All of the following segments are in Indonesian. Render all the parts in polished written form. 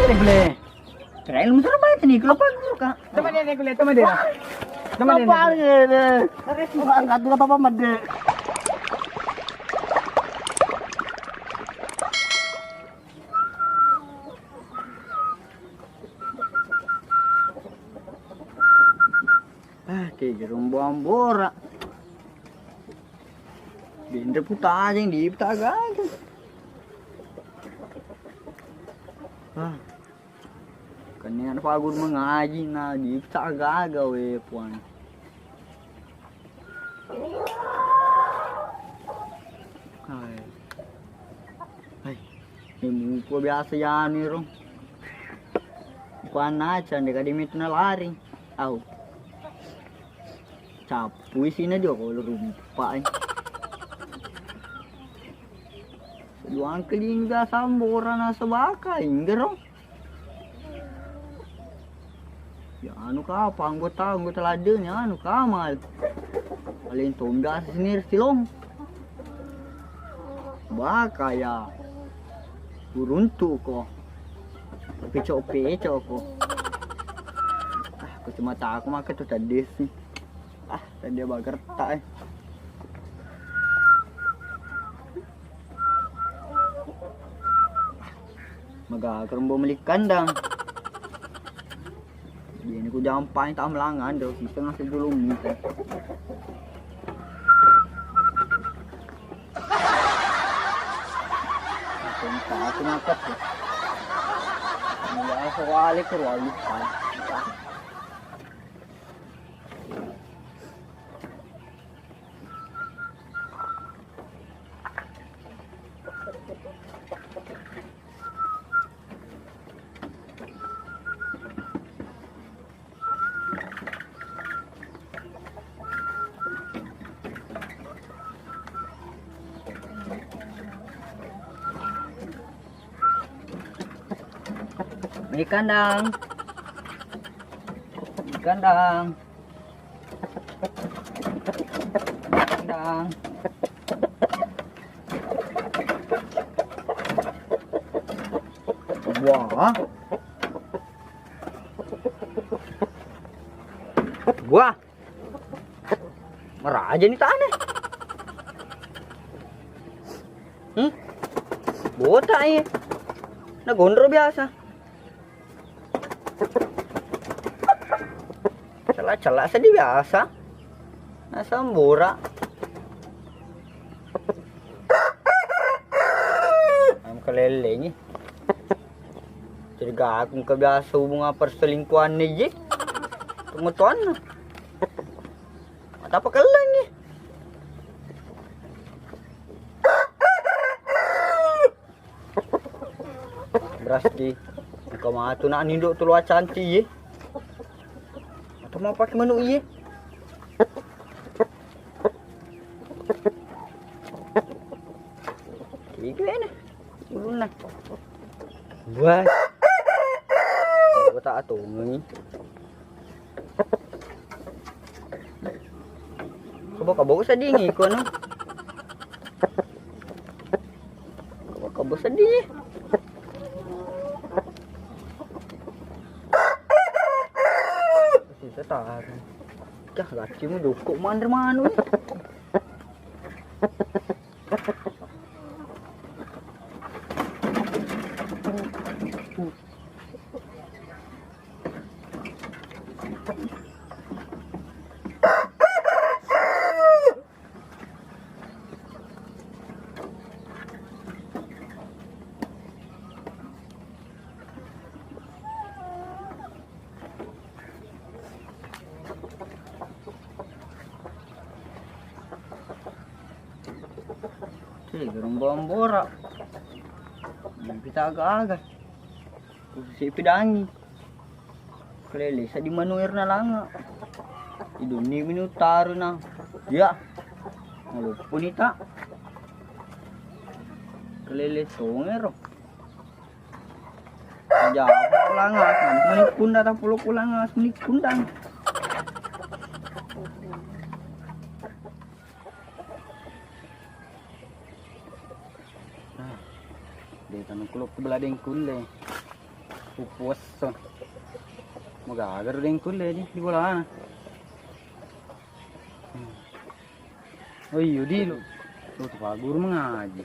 Regule. Kirain lu masarap banget nih, kalau paguro ka. Tama din, Regule. Tama din. Tama din. Ares mo angkat dulu papa made. Kayak gerumbo ambora. Binder puta aja yang di putaga aja. Kanyan pagod mengaji na di putaga we puan. Hai, ini ko biasa yan ni ro. Puan na chan de kadimit na lari. Au. Capu isinya dia kalau rumpah. Luang kelingga samboran asa baka inggero. Ya anu ka apa anggota ladenya anu kamal. Paling tumda sendiri silong. Baka ya. Uruntu ko. Pecok ko. Aku cuma tak aku makan tuh tadi sih. Tadi dia bagar tak Magagar mo bumalik kandang. Ini ku jampay tak melangan daw sisa nga sa dulong nito. Aku nakap. Mula sa wali ko wali pa. Di kandang. Kandang. Wah. Wah. Merah aja nih tanah. Botak ya. Nah gondro biasa. Celah-celah sedih biasa. Nasa mbura. Am keleleng. Jadi gak kebiasa hubungan perselingkuhan nih. Pengutuan. Apa keleng nih? Berasti. Kau mah tu nak ninduk tu luar cantik ye. Atau mau pakai menu ye? Tiga ni. Ulun nak. Buat. Gua tak tahu ni. Kabo sedih ni kau no. Kabo sedih. Setar. Cah gaci mu dukuk mandar-manu. Gerung bombora. Kita agak-agak. Si pidangi. Kelele sa di manuir na lang. Iduni minutaro na. Ya. Malupo nita. Kelele songero. Jawa pulangas. Manikunda ta pulo pulangas. Manikundang. Dia tanam kuluk ke beladeng kule. Pupus. Magagar din kulit di bola. Oh iya di lu tuh guru mengaji.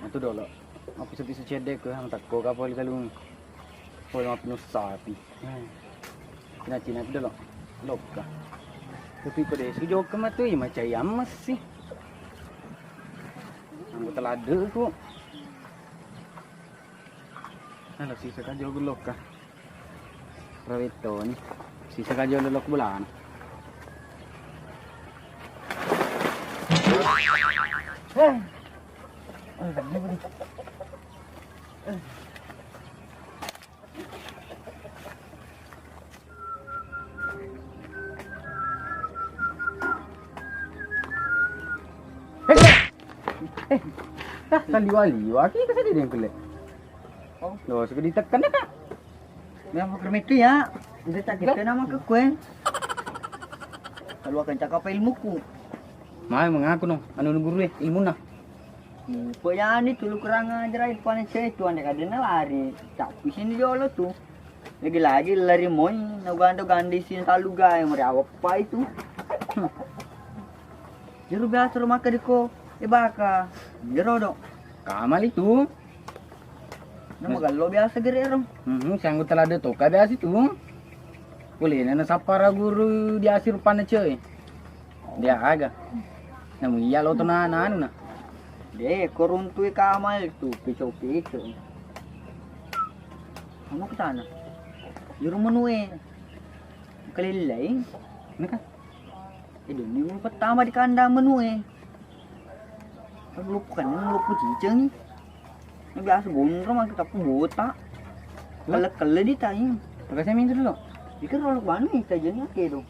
Itu dulu. Aku bisa cedek ke hang takko kapal kalung. Pol map penuh sapi. Cina itu dulu. Loka. Tapi pada sujud ke matu ya macam yamas sih. Aku telada kok. Nah, sisa kajo gulok ka. Rawito ni. Sisa kajo lulok bulan. Liwa-liwa kita sedih dia kulit. Oh, lo suka ditekan dah kak. Yang mau kermiti ya. Dia tak kita nama ke kue. Kalau akan cakap apa ilmuku. Mai mengaku no, anu guru ilmu nah. Pokoknya ni tu lu kurang ajar aja panen saya tu anda kadang lari. Tapi sini dia lo tu. Lagi lari moy, nagando gandi sini selalu gay meriawak apa itu. Juru biasa rumah kediko. Baka. Jero dong. Kamal itu. Nama galo biasa gerero. Sanggup telah ada toka biasa itu. Boleh nana sapara guru di asir pana cuy. Dia agak. Namun iya lo tu anu na. Deh, koruntui kamal tu pico-pico. Kamu ke sana? Juru menue. Kelilai. Naka. Ini mulu pertama di kandang menue. Lupa cicing. Yang biasa gondrong mah kita pun botak. Kele di tayang. Pakai saya minta dulu. Pikir rolok mana kita jadinya kayak dong.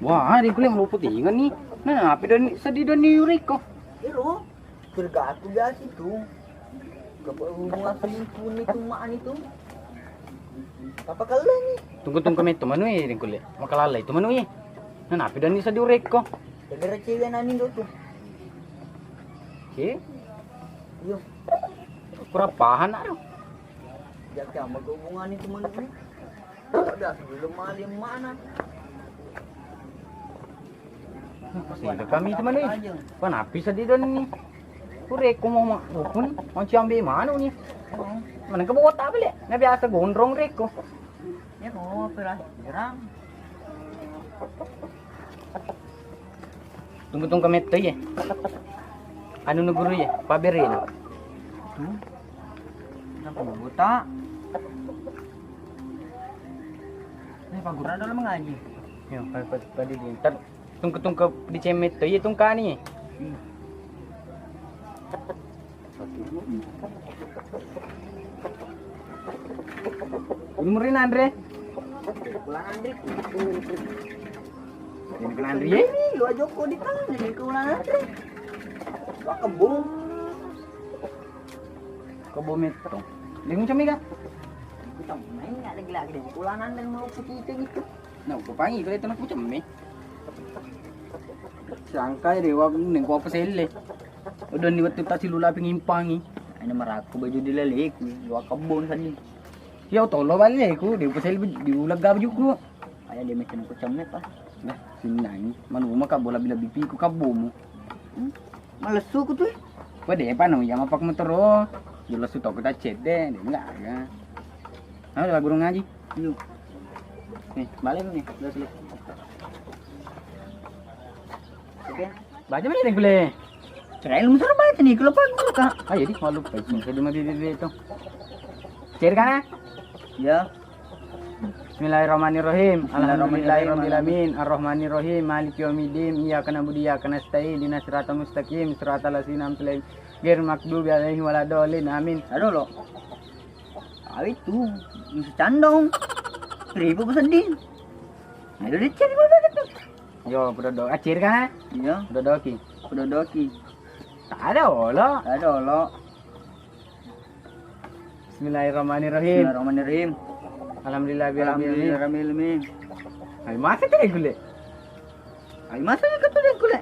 Wah, di kulit meluput ingat nih. Nah, apa dan sedih dan niurik kok. Iro, bergatu biasa itu. Hubungan selingkuh itu maan itu. Apa kali ni? Tunggu kami itu mana di kulit. Makalala itu mana ni? Nah, apa dan ini sedih urek kok. Gara-gara cewek nani tu. Oke. Yo, Kurapahan aduh. jadi apa hubungan itu mana ni? Ada sebelum malam mana? Sila kami itu mana ni? Kenapa sedih dan ni? Urek ko mau upun, mau ciambe mana ni? Mana ke bota balik? Na biasa gondrong rek ko. Ya mau operasi jarang. Tunggu kami tu ye. Anu nu guru ye, pabere na. Tu. Kenapa buta? Ni Pak Guru dalam mengaji. Yo, pada di. Tunggu di cemet tu ye tungka ni. Umurin Andre. Pulang Andri. Yang kena Andre ye. Lu Joko di tangan ni pulang Andri. Wah kebun. Kebo metro. Lingung cami ka? Kita main enggak lagi deh. Pulang Andri mau kita gitu. Nah, papangi ko ito na po cami. Sangka dewa ning ko pa sele. Udah ni waktu tak silula pengimpangi. Ano maraku baju dilalik. Lu kebun tadi. Yo tolo balik ko, di pa sele di ulag baju ko. Ayah dia macam aku cemet ah. Nah, sinang manuma ka bola bila bipi ko kabo mo. Malesu ko tu. Pwede pa no, yang mapak motor oh. Jelas tu kita chat deh, dia enggak ada. Ah, udah guru ngaji. Yuk. Nih, balik nih. Udah selesai. Oke. Baca mana ni boleh? Cerai lu mesra baca nih kalau Pak Guru kak. Ah, jadi malu pa saya di mati itu. Share kan? Ya. Bismillahirrahmanirrahim. Alhamdulillahirrahmanirrahim. Ar-Rahmanirrahim. Maliki yaumiddin. Iyyaka na'budu wa iyyaka nasta'in. Ihdinas siratal mustaqim. Siratal ladzina an'amta 'alaihim ghairil maghdubi 'alaihim waladdallin. Amin. Aduh lo. Ah itu, mesti candong. 1000 bersedih. Aduh dicari mana gitu. Yo, udah do. Acir kan? Iya, Udah do ki. udah doki. Tak ada lo. Ada lo. Bismillahirrahmanirrahim. Bismillahirrahmanirrahim. Alhamdulillah Alhamdulillah rabbil alamin. Ay masa tu gule. Ay masa ka to din kule.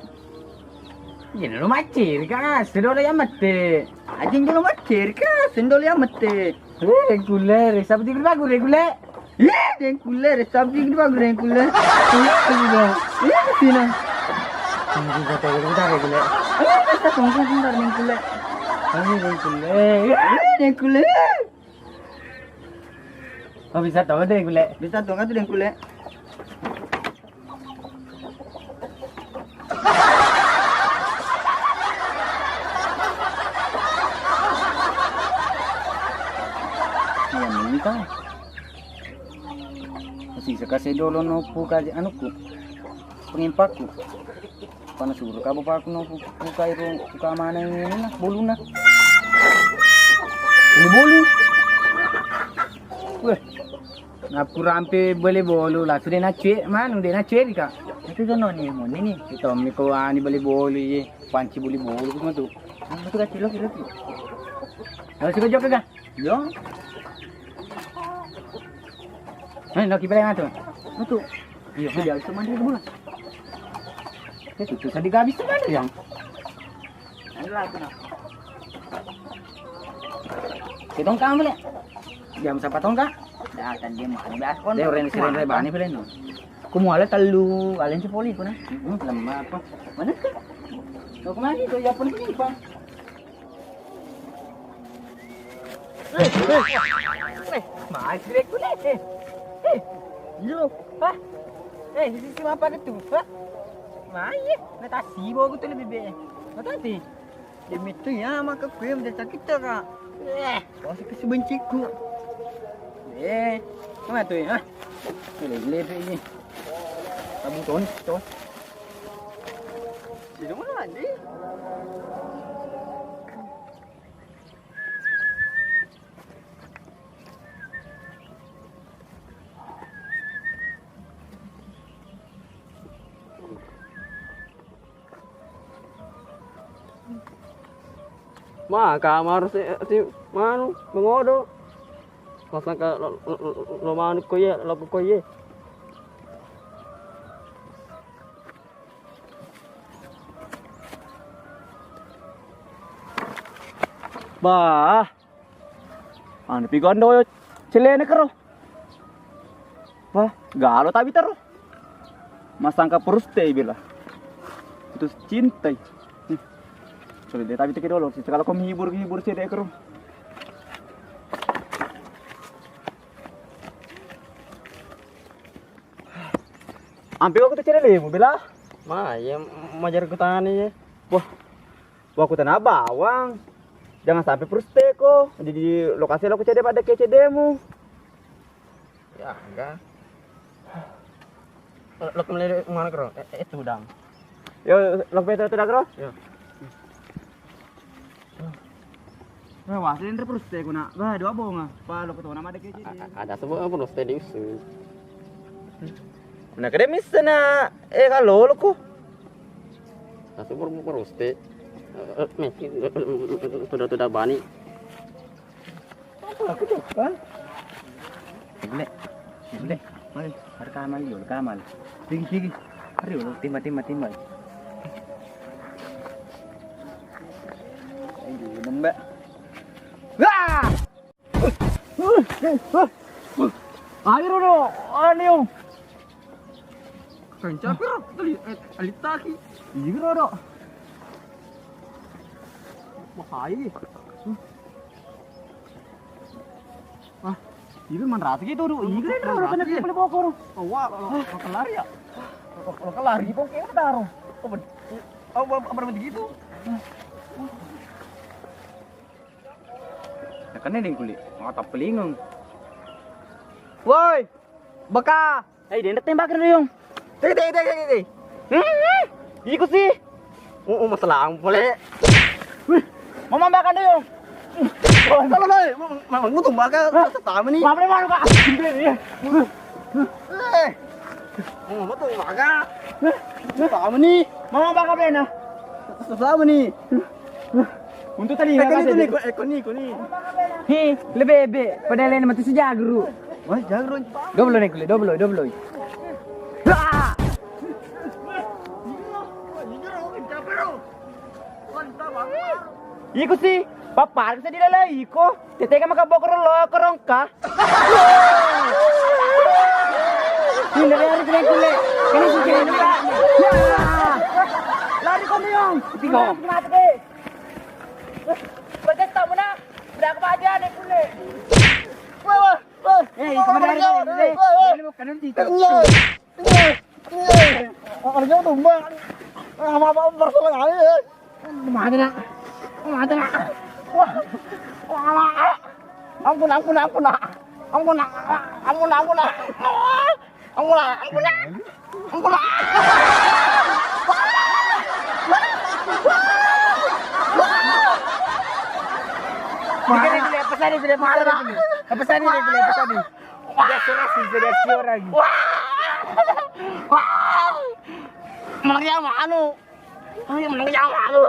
Yan no macir ka. Sedole ya matte. Ajing jelo macir ka sendol ya mette. Regular, sabdi gule bagu regular. Den kule sabdi gidi bagu den kule. Sina. Ini kata kita regular. Kita tunggu sebentar den kule. Ini regular. Den kule. Oh bisa tahu deh gule. Bisa tunggu tu den kule. Yan ini kau. Masih sekasih dolo no puka anu ku. Pengimpak ku. Panas suruh kamu pak no puka itu puka mana ini nah bolu nah. Ini bolu. Weh. Ngapu rampe boleh bolu lah. Sudah nak cuci mana? Udah nak cuci kak. Itu jono ni mo ni. Kita ni kau ani boleh bolu ye. Panci boleh bolu semua tu. Itu kecil lo kira. Kalau suka jawab kak. Yo. Nak kibali mana tu? Betul. Iya. Dia itu mandi bulan. Itu tadi gak habis mana yang? Adalah aku nak. Kitong kamu le. Jam siapa tong kak? Datang dia mana bias pon. Dia orang sering bani pula no. Kumuala telu, alin si poli ko na. Lemah apa? Mana ka? So kemana itu ya pun ni pa. Mas regular. Yo. Ha? Sisi apa ke tu? Ha? Mai, nak tasi bawa aku tu lebih baik. Nak tasi? Dia itu ya maka kue dia sakit ka. Kau si kesebenci ku. Mana tu ha? Gile ini. Tabu ton. Di mana lagi? Ma kamar si manu mengodo. Masa ka lo manu ko ye, lo ko ye. Bah. Anu pigondo yo celene kero. Wah, galo tapi tero. Masangka peruste bila. Itu cintai. Sorry, dia tapi teki dulu. Kalau kau hibur sih dia kero. Ambil aku tuh cere mobil lah. Ma ye majar ko tani ye. Wah, aku tanah bawang. Jangan sampai peruste ko. Jadi lokasi lo cede pada kecedemu. Ya enggak. Lo kembali mana kro? Itu dam. Yo, lo beto tidak kero? Ya. Wah, wasin peruste ko na. Bah, dua bonga. Pa lo ko nama ada kecede. Ada semua pun stay di usu. Nah, kede misena kalau lo ko. Nasu baru stay. Sudah bani. Aku coba. Boleh. Mari, kamal yul, kamal. Tinggi. Hari lo timba. Ayo, nembak. Wah! Ayo ro, aniu. Kencang bro. Alitaki. Iya ro. Bahaya. Ini mana rasa gitu ro. Iya ro, kena dia boleh bawa koro. Wah, lo kelari ya? Lo kelari kok kayak taro. Oh, apa begitu? Ya kan ini kulit. Mata pelingung. Woi. Beka. Dia tembakin dong. Teh. Ikut sih. Masalah boleh. Mau makan dong. Kalau deh, mau ngutung bakal setama nih. Maaf mana kak? Mau ngutung bakal. Setama nih. Mau makan bena? Setama nih. Untuk tadi Eko nih. Hi, lebih padahal ini mati sejak guru. Wah, jangan. Double nih kulit, double. Iko sih, papar sa dilalay ko. Titeka makabokor lo korong ka. Ini lari kena kulit. Ini suci ini. Lari ko na yung. Tigo. Mati ka. Pwede tamo na. Wala ka pa dyan eh kuli. Eh, kemana lari? Ini mau kanan dito. Ano yung tumbang? Apa bersalah kali ya? Mati na. Ampun. Pesan ni. Dia suruh lagi. Menang anu. Menang anu.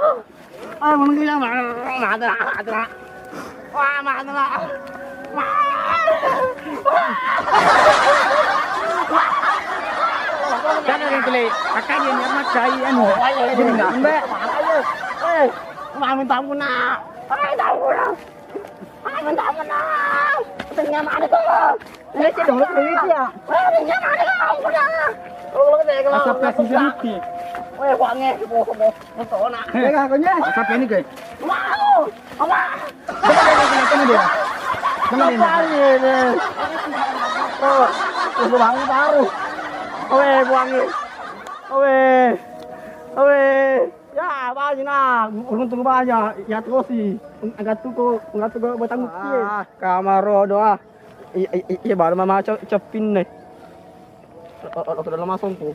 Jangan yang kulit. Kakaknya ni amat cai anu. Jadi enggak. Minta ampun nak. Tengah mana tu? Ini sih dong duit ya. Tengah mana ampun nak. Kalau Asap plastik sedikit. Weh, wangi. Betul nak. Mereka akunya. Asap ini guys. Wow. Apa? Mana dia? Apa ini? Oh, itu wangi baru. Weh, wangi. Weh. Ya, banyak nak. Untung banyak. Ya terus sih. Enggak tuh bertanggung Ah, kamaro doa. Iya baru mama cepin nih. Sudah lama songko.